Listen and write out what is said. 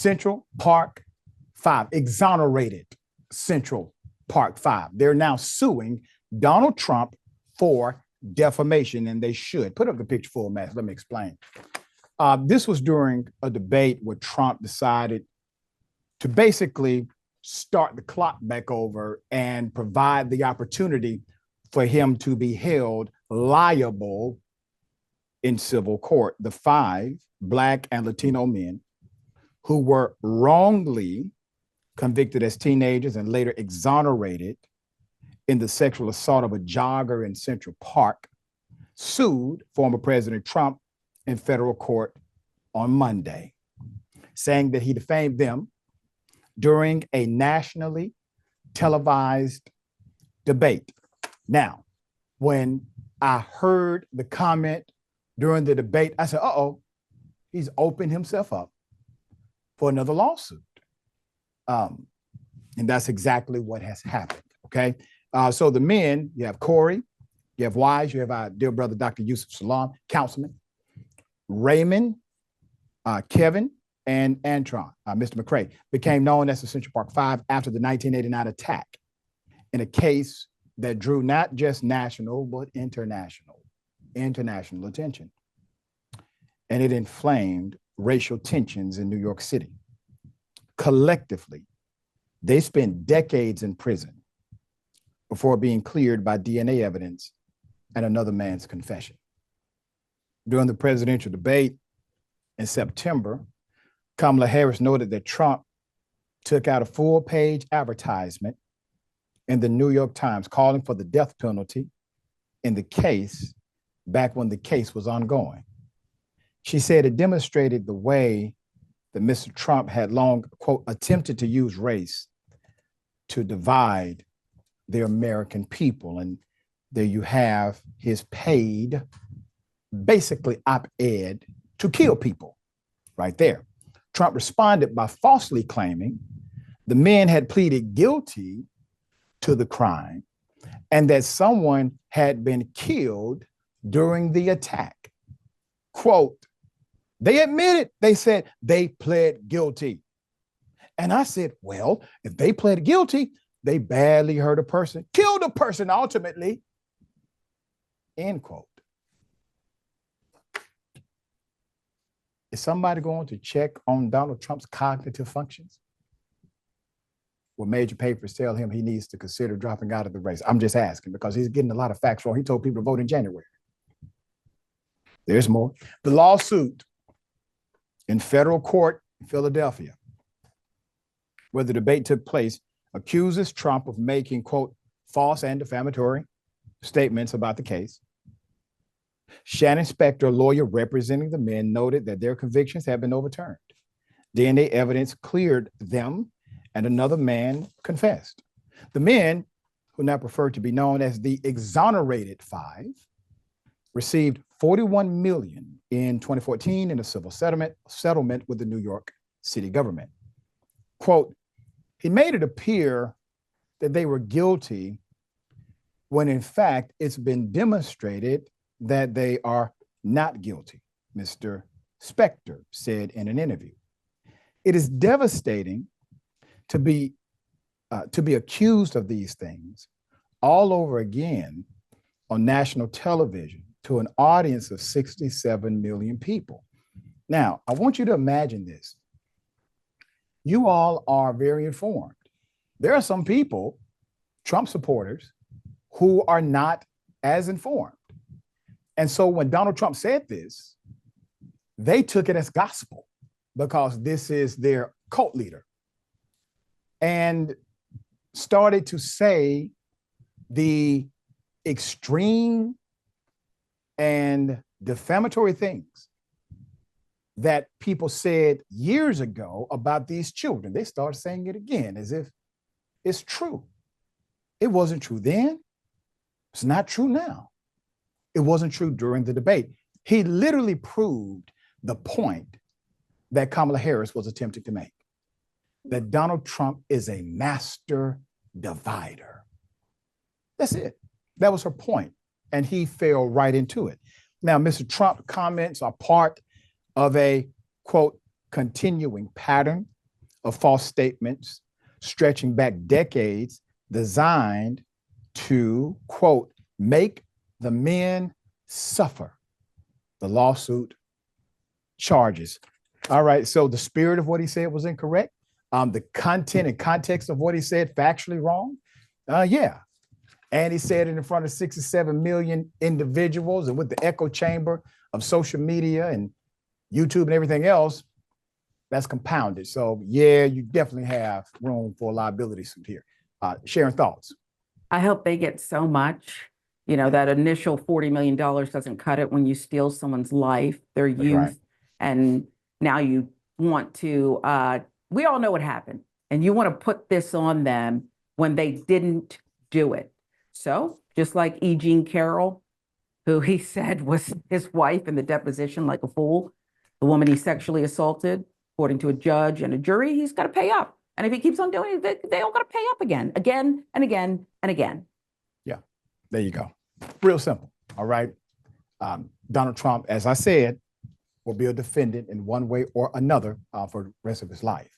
Central Park 5, exonerated Central Park 5. They're now suing Donald Trump for defamation, and they should. Put up the picture full, Matt. Let me explain. This was during a debate where Trump decided to basically start the clock back over and provide the opportunity for him to be held liable in civil court. The 5 Black and Latino men who were wrongly convicted as teenagers and later exonerated in the sexual assault of a jogger in Central Park sued former President Trump in federal court on Monday, saying that he defamed them during a nationally televised debate. Now, when I heard the comment during the debate, I said, he's opened himself up for another lawsuit. And that's exactly what has happened, okay? So the men, you have Korey, you have Wise, you have our dear brother, Dr. Yusef Salaam, councilman, Raymond, Kevin, and Antron, Mr. McCray, became known as the Central Park 5 after the 1989 attack in a case that drew not just national, but international attention. And it inflamed racial tensions in New York City. Collectively, they spent decades in prison before being cleared by DNA evidence and another man's confession. During the presidential debate in September, Kamala Harris noted that Trump took out a full-page advertisement in the New York Times calling for the death penalty in the case back when the case was ongoing. She said it demonstrated the way that Mr. Trump had long, quote, attempted to use race to divide the American people. And there you have his paid, basically op-ed to kill people right there. Trump responded by falsely claiming the men had pleaded guilty to the crime and that someone had been killed during the attack. Quote, they admitted, they said they pled guilty. And I said, well, if they pled guilty, they badly hurt a person, killed a person ultimately, end quote. Is somebody going to check on Donald Trump's cognitive functions? Well, major papers tell him he needs to consider dropping out of the race. I'm just asking because he's getting a lot of facts wrong. He told people to vote in January. There's more. The lawsuit in federal court in Philadelphia, where the debate took place, accuses Trump of making, quote, false and defamatory statements about the case. Sharon Spector, a lawyer representing the men, noted that their convictions have been overturned. DNA evidence cleared them, and another man confessed. The men, who now prefer to be known as the exonerated 5, received $41 million in 2014 in a civil settlement with the New York City government. Quote, he made it appear that they were guilty when in fact it's been demonstrated that they are not guilty, Mr. Spector said in an interview. It is devastating to be accused of these things all over again on national television to an audience of 67 million people. Now, I want you to imagine this. You all are very informed. There are some people, Trump supporters, who are not as informed. And so when Donald Trump said this, they took it as gospel because this is their cult leader and started to say the extreme and defamatory things that people said years ago about these children. They started saying it again as if it's true. It wasn't true then. It's not true now. It wasn't true during the debate. He literally proved the point that Kamala Harris was attempting to make, that Donald Trump is a master divider. That's it. That was her point, and he fell right into it. Now, Mr. Trump's comments are part of a, quote, continuing pattern of false statements stretching back decades designed to, quote, make the men suffer. The lawsuit charges. All right, so the spirit of what he said was incorrect. The content and context of what he said factually wrong. Yeah. And he said it in front of 67 million individuals, and with the echo chamber of social media and YouTube and everything else, that's compounded. So yeah, you definitely have room for liability suit here. Sharon, thoughts? I hope they get so much. You know, that initial $40 million doesn't cut it when you steal someone's life, their youth, right. And now you want to, we all know what happened, and you want to put this on them when they didn't do it. So just like E. Jean Carroll, who he said was his wife in the deposition, like a fool, the woman he sexually assaulted, according to a judge and a jury, he's got to pay up. And if he keeps on doing it, they all got to pay up again and again and again. Yeah, there you go. Real simple. All right. Donald Trump, as I said, will be a defendant in one way or another for the rest of his life.